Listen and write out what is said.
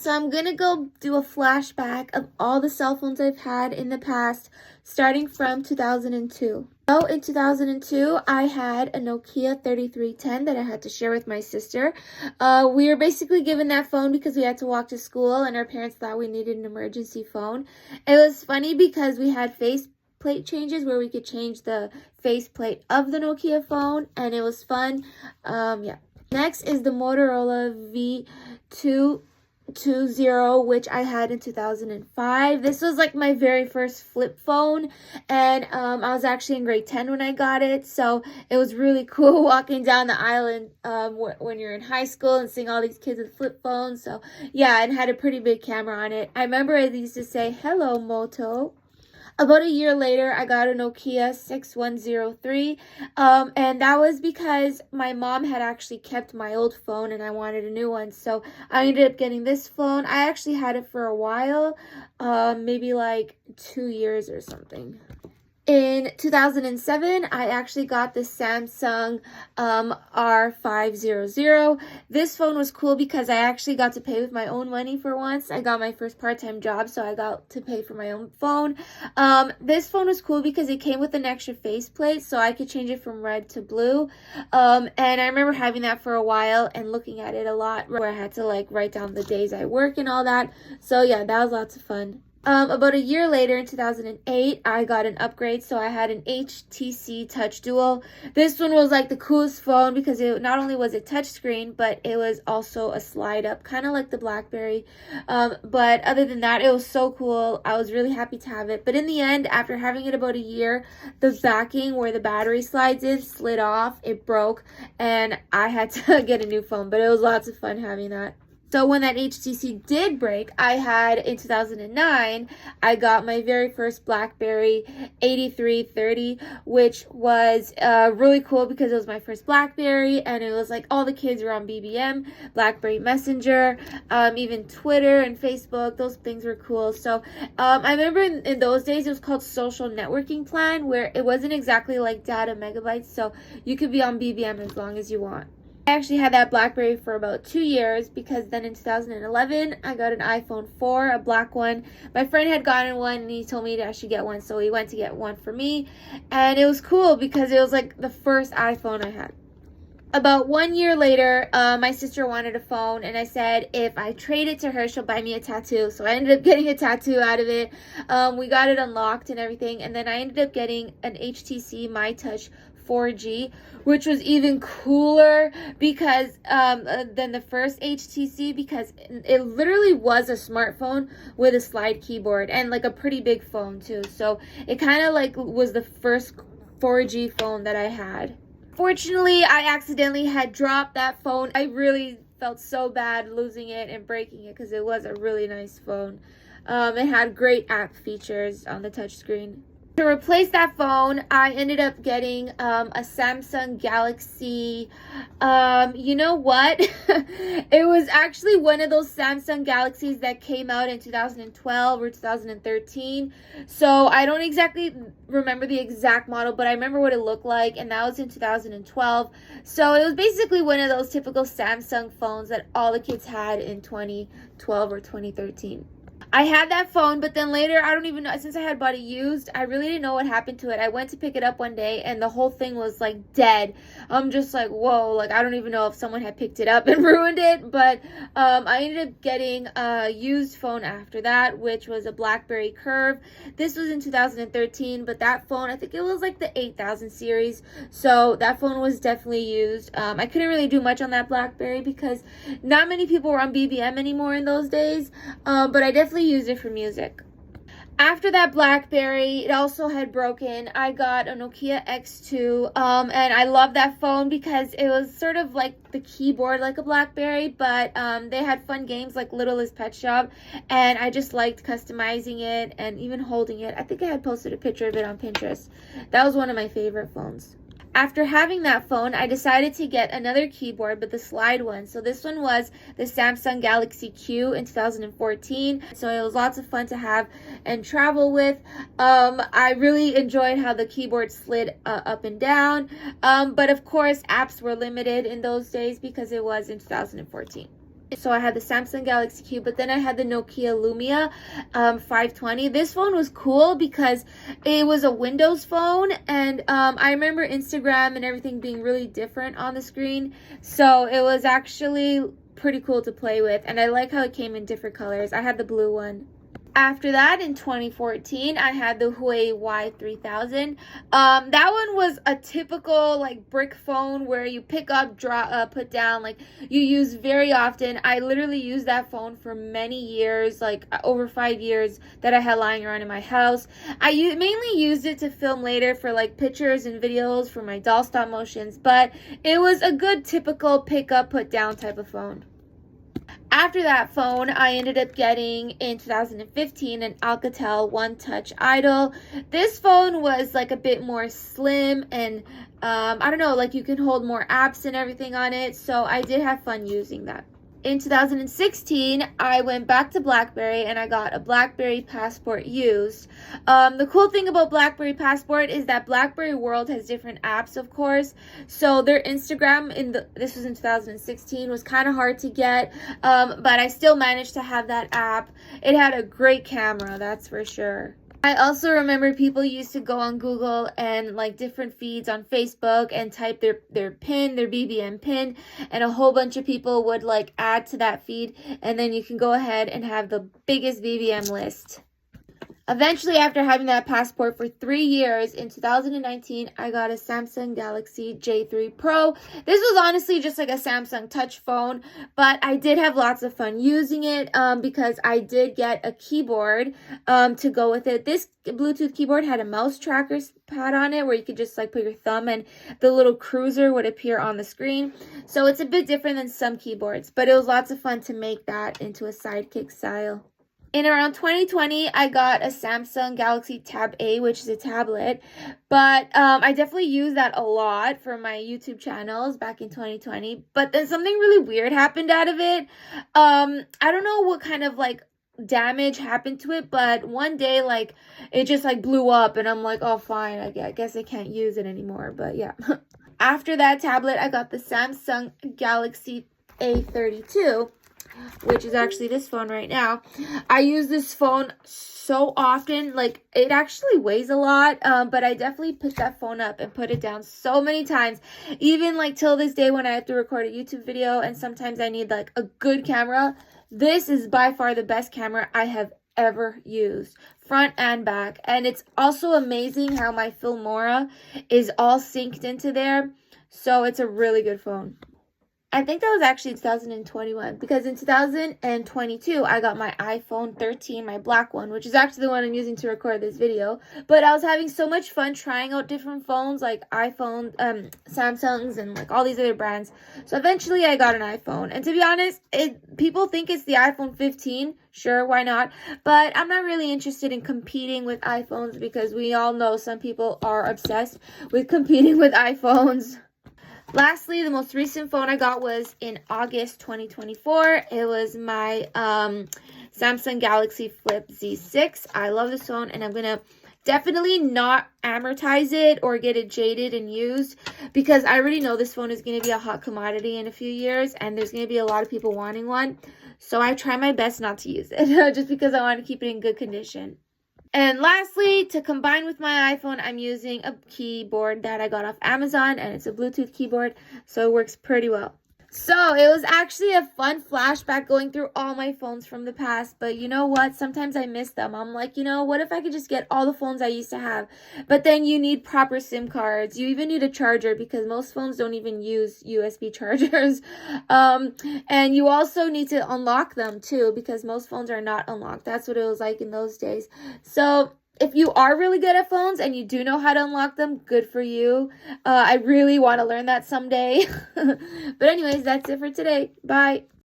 So I'm gonna go do a flashback of all the cell phones I've had in the past, starting from 2002. So in 2002, I had a Nokia 3310 that I had to share with my sister. We were basically given that phone because we had to walk to school and our parents thought we needed an emergency phone. It was funny because we had faceplate changes where we could change the faceplate of the Nokia phone, and it was fun. Yeah. Next is the Motorola V220, which I had in 2005. This was like my very first flip phone, and I was actually in grade 10 when I got it, so it was really cool walking down the island when you're in high school and seeing all these kids with flip phones. So yeah, it had a pretty big camera on it. I remember I used to say, "Hello, Moto." About a year later, I got a Nokia 6103, and that was because my mom had actually kept my old phone and I wanted a new one, so I ended up getting this phone. I actually had it for a while, maybe like 2 years or something. In 2007, I actually got the Samsung R500. This phone was cool because I actually got to pay with my own money for once. I got my first part-time job, so I got to pay for my own phone. This phone was cool because it came with an extra faceplate, so I could change it from red to blue. And I remember having that for a while and looking at it a lot, where I had to like write down the days I work and all that. So yeah, that was lots of fun. About a year later, in 2008, I got an upgrade, so I had an HTC Touch Dual. This one was like the coolest phone because it not only was it touchscreen, but it was also a slide up, kind of like the BlackBerry. But other than that, it was so cool. I was really happy to have it. But in the end, after having it about a year, the backing where the battery slides in slid off, it broke, and I had to get a new phone. But it was lots of fun having that. So when that HTC did break, I had, in 2009, I got my very first BlackBerry 8330, which was really cool because it was my first BlackBerry, and it was like all the kids were on BBM, BlackBerry Messenger, even Twitter and Facebook. Those things were cool. So I remember in those days it was called social networking plan, where it wasn't exactly like data megabytes, so you could be on BBM as long as you want. I actually had that BlackBerry for about 2 years because then in 2011, I got an iPhone 4, a black one. My friend had gotten one and he told me that I should get one, so he went to get one for me. And it was cool because it was like the first iPhone I had. About 1 year later, my sister wanted a phone, and I said if I trade it to her, she'll buy me a tattoo. So I ended up getting a tattoo out of it. We got it unlocked and everything, and then I ended up getting an HTC MyTouch 4G, which was even cooler because than the first HTC, because it literally was a smartphone with a slide keyboard and like a pretty big phone too. So it kind of like was the first 4G phone that I had. Fortunately, I accidentally had dropped that phone. I really felt so bad losing it and breaking it because it was a really nice phone. It had great app features on the touchscreen. To replace that phone, I ended up getting a Samsung Galaxy. You know what? It was actually one of those Samsung Galaxies that came out in 2012 or 2013. So I don't exactly remember the exact model, but I remember what it looked like, and that was in 2012. So it was basically one of those typical Samsung phones that all the kids had in 2012 or 2013. I had that phone, but then later, I don't even know, since I had bought it used, I really didn't know what happened to it. I went to pick it up one day, and the whole thing was, like, dead. I'm just like, whoa, like, I don't even know if someone had picked it up and ruined it, but I ended up getting a used phone after that, which was a BlackBerry Curve. This was in 2013, but that phone, I think it was, like, the 8000 series, so that phone was definitely used. I couldn't really do much on that BlackBerry because not many people were on BBM anymore in those days, but I definitely used it for music. After that BlackBerry, it also had broken. I got a Nokia X2, and I love that phone because it was sort of like the keyboard like a BlackBerry, but they had fun games like Littlest Pet Shop, and I just liked customizing it and even holding it. I think I had posted a picture of it on Pinterest. That was one of my favorite phones. After having that phone, I decided to get another keyboard, but the slide one. So this one was the Samsung Galaxy Q in 2014. So it was lots of fun to have and travel with. I really enjoyed how the keyboard slid up and down. But of course, apps were limited in those days because it was in 2014. So I had the Samsung Galaxy Q, but then I had the Nokia Lumia 520. This phone was cool because it was a Windows phone, and I remember Instagram and everything being really different on the screen. So it was actually pretty cool to play with, and I like how it came in different colors. I had the blue one. After that, in 2014, I had the Huawei Y3000. That one was a typical like brick phone where you pick up, put down, like you use very often. I literally used that phone for many years, like over 5 years that I had lying around in my house. Mainly used it to film later for like pictures and videos for my doll stop motions, but it was a good typical pick up, put down type of phone. After that phone, I ended up getting, in 2015, an Alcatel One Touch Idol. This phone was like a bit more slim and I don't know, like you can hold more apps and everything on it, so I did have fun using that. In 2016, I went back to BlackBerry and I got a BlackBerry Passport used. The cool thing about BlackBerry Passport is that BlackBerry World has different apps, of course. So their Instagram, this was in 2016, was kind of hard to get, but I still managed to have that app. It had a great camera, that's for sure. I also remember people used to go on Google and like different feeds on Facebook and type their pin, their BBM pin, and a whole bunch of people would like add to that feed, and then you can go ahead and have the biggest BBM list. Eventually, after having that passport for 3 years, in 2019, I got a Samsung Galaxy J3 Pro. This was honestly just like a Samsung touch phone, but I did have lots of fun using it because I did get a keyboard to go with it. This Bluetooth keyboard had a mouse tracker pad on it where you could just like put your thumb and the little cruiser would appear on the screen. So it's a bit different than some keyboards, but it was lots of fun to make that into a sidekick style. In around 2020, I got a Samsung Galaxy Tab A, which is a tablet, but I definitely used that a lot for my YouTube channels back in 2020, but then something really weird happened out of it. I don't know what kind of like damage happened to it, but one day like it just like blew up and I'm like, oh fine, I guess I can't use it anymore, but yeah. After that tablet, I got the Samsung Galaxy A32, which is actually this phone right now. I use this phone so often, like it actually weighs a lot, but I definitely pick that phone up and put it down so many times, even like till this day when I have to record a YouTube video and sometimes I need like a good camera. This is by far the best camera I have ever used, front and back, and it's also amazing how my Filmora is all synced into there, so it's a really good phone. I think that was actually 2021 because in 2022 I got my iPhone 13, my black one, which is actually the one I'm using to record this video. But I was having so much fun trying out different phones like iPhone, Samsungs, and like all these other brands. So eventually I got an iPhone. And to be honest, people think it's the iPhone 15. Sure, why not? But I'm not really interested in competing with iPhones because we all know some people are obsessed with competing with iPhones. Lastly, the most recent phone I got was in August 2024. It was my Samsung Galaxy Flip Z6. I love this phone, and I'm going to definitely not amortize it or get it jaded and used because I already know this phone is going to be a hot commodity in a few years, and there's going to be a lot of people wanting one. So I try my best not to use it just because I want to keep it in good condition. And lastly, to combine with my iPhone, I'm using a keyboard that I got off Amazon, and it's a Bluetooth keyboard, so it works pretty well. So it was actually a fun flashback going through all my phones from the past, but you know what? Sometimes I miss them. I'm like, what if I could just get all the phones I used to have? But then you need proper SIM cards. You even need a charger because most phones don't even use USB chargers. And you also need to unlock them too because most phones are not unlocked. That's what it was like in those days. So if you are really good at phones and you do know how to unlock them, good for you. I really want to learn that someday. But anyways, that's it for today. Bye.